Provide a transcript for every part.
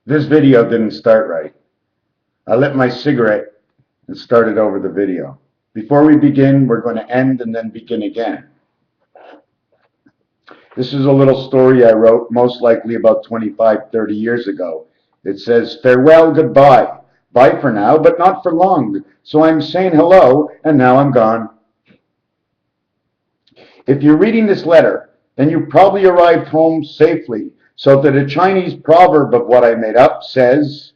This video didn't start right. I lit my cigarette and started over the video. Before we begin, we're going to end and then begin again. This is a little story I wrote most likely about 25, 30 years ago. It says, farewell, goodbye. Bye for now, but not for long. So I'm saying hello, and now I'm gone. If you're reading this letter, then you probably arrived home safely, so that a Chinese proverb of what I made up says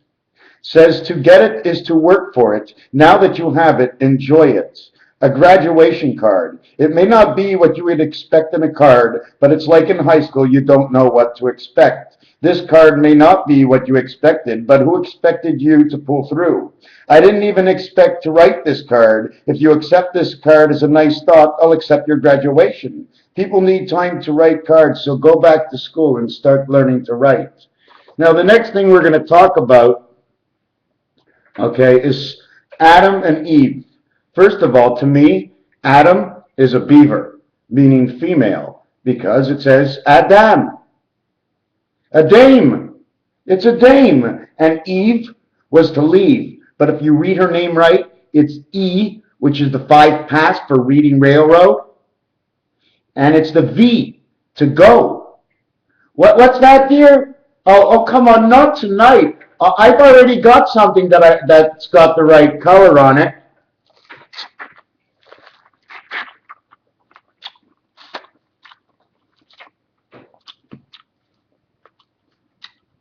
to get it is to work for it. Now that you have it, enjoy it. A graduation card. It may not be what you would expect in a card, but it's like in high school, you don't know what to expect. This card may not be what you expected, but who expected you to pull through? I didn't even expect to write this card. If you accept this card as a nice thought, I'll accept your graduation. People need time to write cards, so go back to school and start learning to write. Now, the next thing we're going to talk about, okay, is Adam and Eve. First of all, to me, Adam is a beaver, meaning female, because it says Adam. A dame. It's a dame. And Eve was to leave. But if you read her name right, it's E, which is the 5 past for reading railroad. And it's the V, to go. What's that, dear? Oh, come on, not tonight. I've already got something that's got the right color on it.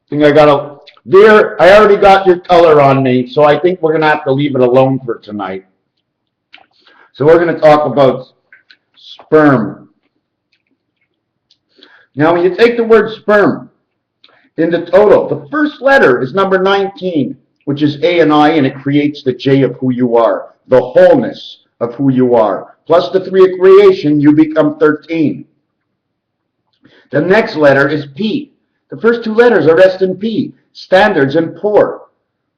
Dear, I already got your color on me, so I think we're going to have to leave it alone for tonight. So we're going to talk about sperm. Now, when you take the word sperm in the total, the first letter is number 19, which is A and I, and it creates the J of who you are, the wholeness of who you are. Plus the 3 of creation, you become 13. The next letter is P. The first 2 letters are S and P, standards and poor.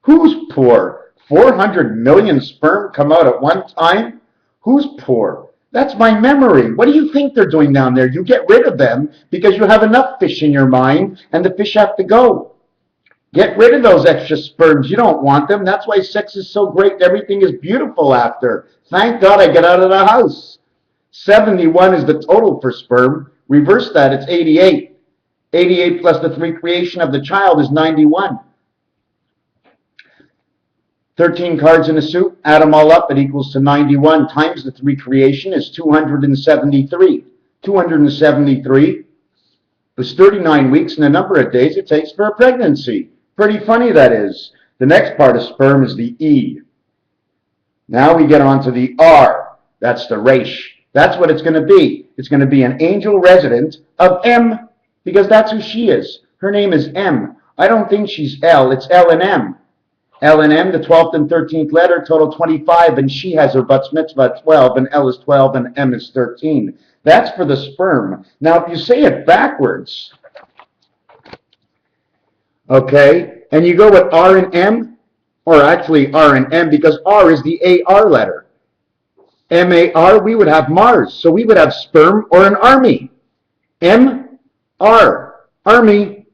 Who's poor? 400 million sperm come out at one time? Who's poor? That's my memory. What do you think they're doing down there? You get rid of them because you have enough fish in your mind and the fish have to go. Get rid of those extra sperms. You don't want them. That's why sex is so great. Everything is beautiful after. Thank God I get out of the house. 71 is the total for sperm. Reverse that, it's 88. 88 plus the 3 creation of the child is 91. 13 cards in a suit, add them all up, it equals to 91 times the 3 creation is 273. 273 is 39 weeks and the number of days it takes for a pregnancy. Pretty funny that is. The next part of sperm is the E. Now we get on to the R. That's the Resh. That's what it's going to be. It's going to be an angel resident of M, because that's who she is. Her name is M. I don't think she's L. It's L and M. L and M, the 12th and 13th letter, total 25, and she has her bat mitzvah at 12, and L is 12, and M is 13. That's for the sperm. Now, if you say it backwards, okay, and you go with R and M, or actually R and M, because R is the AR letter. M-A-R, we would have Mars, so we would have sperm or an army. M-R, army.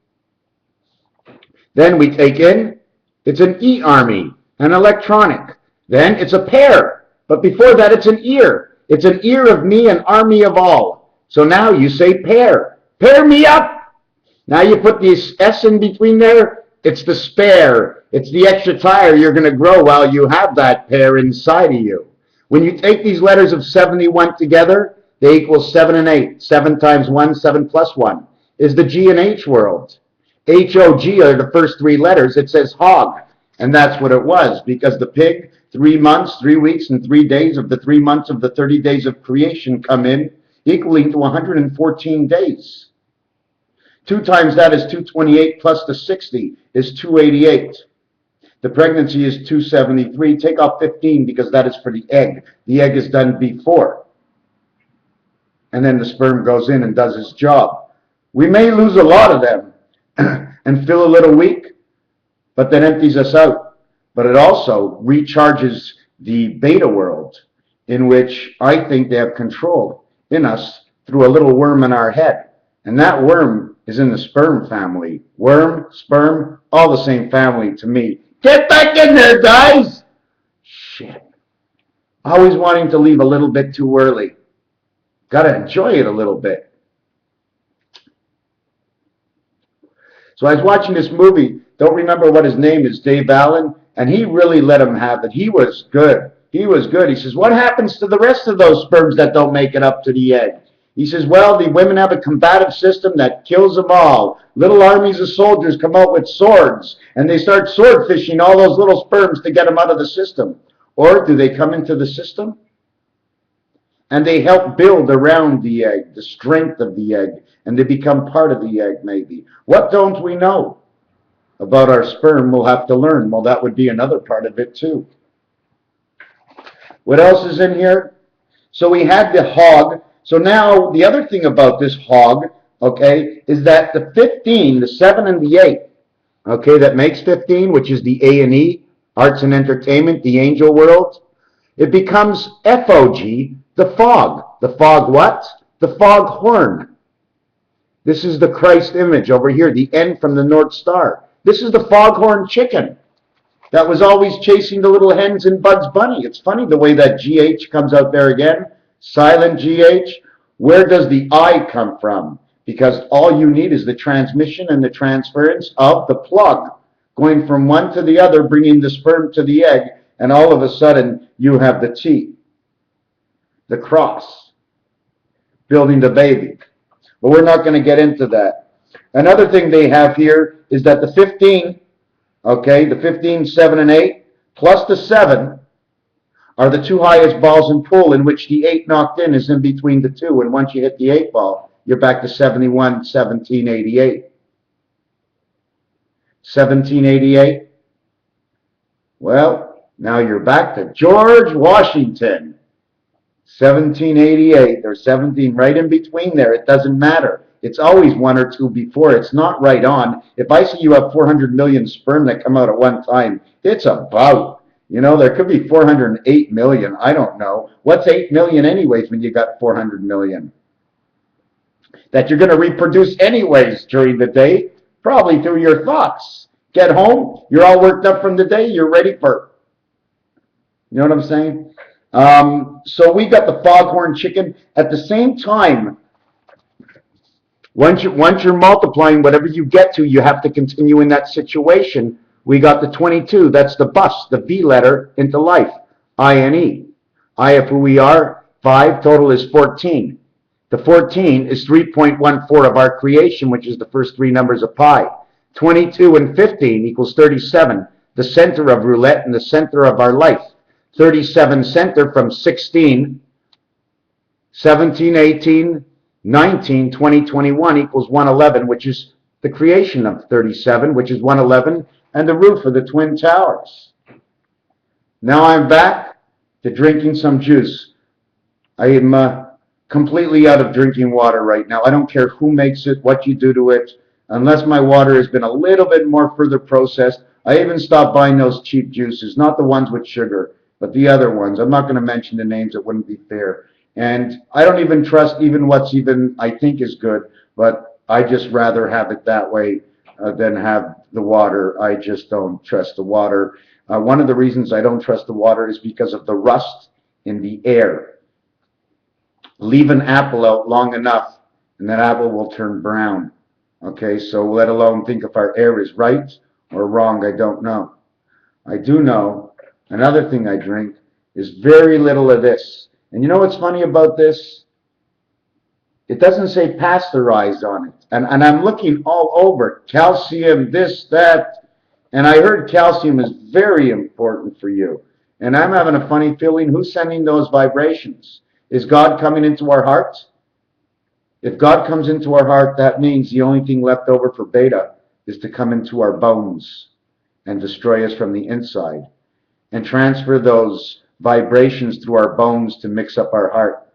Then we take in, it's an E-army, an electronic. Then it's a pair, but before that it's an ear. It's an ear of me, an army of all. So now you say pair. Pair me up. Now you put this S in between there, it's the spare. It's the extra tire you're going to grow while you have that pair inside of you. When you take these letters of 71 together, they equal 7 and 8. 7 times 1, 7 plus 1 is the G and H world. H-O-G are the first 3 letters. It says hog, and that's what it was, because the pig, 3 months, 3 weeks, and 3 days of the 3 months of the 30 days of creation come in, equaling to 114 days. 2 times that is 228, plus the 60 is 288. The pregnancy is 273. Take off 15 because that is for the egg. The egg is done before. And then the sperm goes in and does its job. We may lose a lot of them and feel a little weak, but that empties us out. But it also recharges the beta world, in which I think they have control in us through a little worm in our head. And that worm is in the sperm family. Worm, sperm, all the same family to me. Get back in there, guys! Shit. Always wanting to leave a little bit too early. Gotta enjoy it a little bit. So I was watching this movie, don't remember what his name is, Dave Allen, and he really let him have it. He was good. He was good. He says, what happens to the rest of those sperms that don't make it up to the egg? He says, well, the women have a combative system that kills them all. Little armies of soldiers come out with swords, and they start sword fishing all those little sperms to get them out of the system. Or do they come into the system? And they help build around the egg, the strength of the egg, and they become part of the egg maybe. What don't we know about our sperm? We'll have to learn. Well, that would be another part of it too. What else is in here? So we had the hog. So now the other thing about this hog, okay, is that the 15, the 7 and the 8, okay, that makes 15, which is the A&E, arts and entertainment, the angel world, it becomes FOG, the fog. The fog what? The fog horn. This is the Christ image over here, the N from the North Star. This is the foghorn chicken that was always chasing the little hens in Bugs Bunny. It's funny the way that GH comes out there again. Silent GH. Where does the I come from? Because all you need is the transmission and the transference of the plug, going from one to the other, bringing the sperm to the egg, and all of a sudden you have the T, the cross, building the baby. But we're not going to get into that. Another thing they have here is that the 15, okay, the 15, 7, and 8, plus the 7 are the two highest balls in pool, in which the 8 knocked in is in between the two. And once you hit the 8 ball, you're back to 71, 1788. 1788. Well, now you're back to George Washington. 1788 or 17, right in between there. It doesn't matter. It's always 1 or 2 before. It's not right on. If I see you have 400 million sperm that come out at one time, it's about. You know, there could be 408 million. I don't know. What's 8 million anyways when you got 400 million? That you're going to reproduce anyways during the day, probably through your thoughts. Get home, you're all worked up from the day, you're ready for, you know what I'm saying? So we got the foghorn chicken. At the same time, once you're multiplying, whatever you get to, you have to continue in that situation. We got the 22. That's the bus, the V letter into life. I-N-E. I of who we are, 5. Total is 14. The 14 is 3.14 of our creation, which is the first 3 numbers of pi. 22 and 15 equals 37. The center of roulette and the center of our life. 37 center from 16, 17, 18, 19, 20, 21 equals 111, which is the creation of 37, which is 111, and the roof of the Twin Towers. Now I'm back to drinking some juice. I am completely out of drinking water right now. I don't care who makes it, what you do to it, unless my water has been a little bit more further processed. I even stopped buying those cheap juices, not the ones with sugar, but the other ones. I'm not going to mention the names. It wouldn't be fair. And I don't even trust even what's even I think is good, but I just rather have it that way than have the water. I just don't trust the water. One of the reasons I don't trust the water is because of the rust in the air. Leave an apple out long enough, and that apple will turn brown. Okay, so let alone think if our air is right or wrong, I don't know. I do know another thing I drink is very little of this. And you know what's funny about this? It doesn't say pasteurized on it. And I'm looking all over. Calcium, this, that. And I heard calcium is very important for you. And I'm having a funny feeling, who's sending those vibrations? Is God coming into our hearts? If God comes into our heart, that means the only thing left over for beta is to come into our bones and destroy us from the inside and transfer those vibrations through our bones to mix up our heart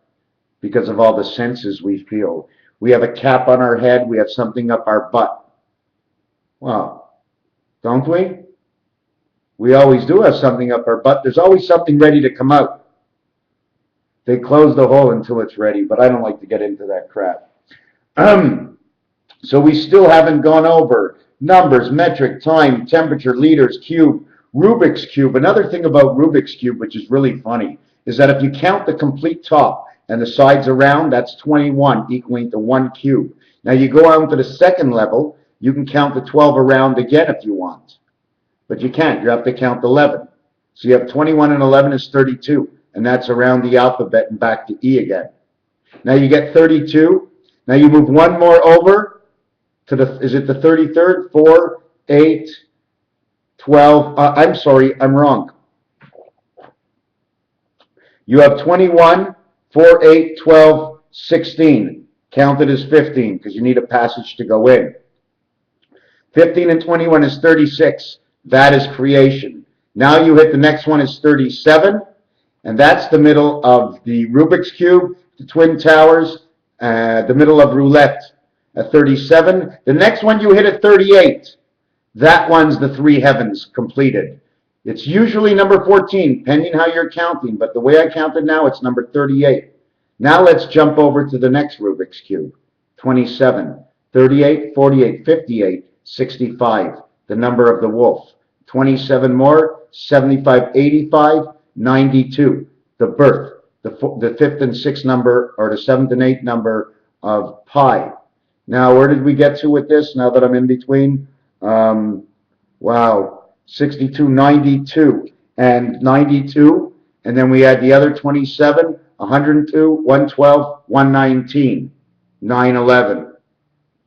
because of all the senses we feel. We have a cap on our head. We have something up our butt. Well, don't we? We always do have something up our butt. There's always something ready to come out. They close the hole until it's ready, but I don't like to get into that crap. So we still haven't gone over numbers, metric, time, temperature, liters, cube, Rubik's Cube. Another thing about Rubik's Cube, which is really funny, is that if you count the complete top and the sides around, that's 21, equaling to 1 cube. Now you go on to the second level, you can count the 12 around again if you want. But you can't, you have to count 11. So you have 21 and 11 is 32, and that's around the alphabet and back to E again. Now you get 32. Now you move one more over to the, is it the 33rd? 4, 8, 12. I'm sorry, I'm wrong. You have 21, 4, 8, 12, 16. Counted as 15 because you need a passage to go in. 15 and 21 is 36. That is creation. Now you hit the next one is 37, and that's the middle of the Rubik's Cube, the Twin Towers, the middle of roulette at 37. The next one you hit at 38. That one's the three heavens completed. It's usually number 14, depending how you're counting, but the way I counted now, it's number 38. Now let's jump over to the next Rubik's Cube. 27, 38, 48, 58, 65, the number of the wolf. 27 more, 75, 85, 92, the birth, the fifth and sixth number, or the seventh and eighth number of pi. Now, where did we get to with this, now that I'm in between? Wow, 62, 92, and 92, and then we had the other 27, 102, 112, 119, 911.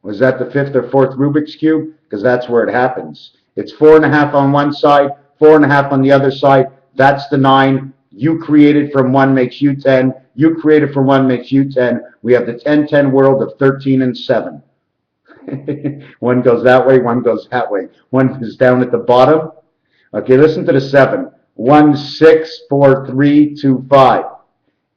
Was that the fifth or fourth Rubik's Cube? Because that's where it happens. It's 4.5 on one side, 4.5 on the other side. That's the 9. You created from 1 makes you 10. You created from 1 makes you 10. We have the 10-10 world of 13 and 7. One goes that way, one goes that way. One is down at the bottom. Okay, listen to the 7. 1, 6, 4, 3, 2, 5.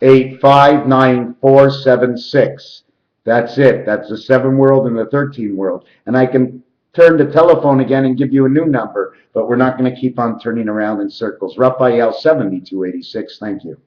8, 5, 9, 4, 7, 6. That's it. That's the 7 world and the 13 world. And I can turn the telephone again and give you a new number, but we're not going to keep on turning around in circles. Raphael 7286. Thank you.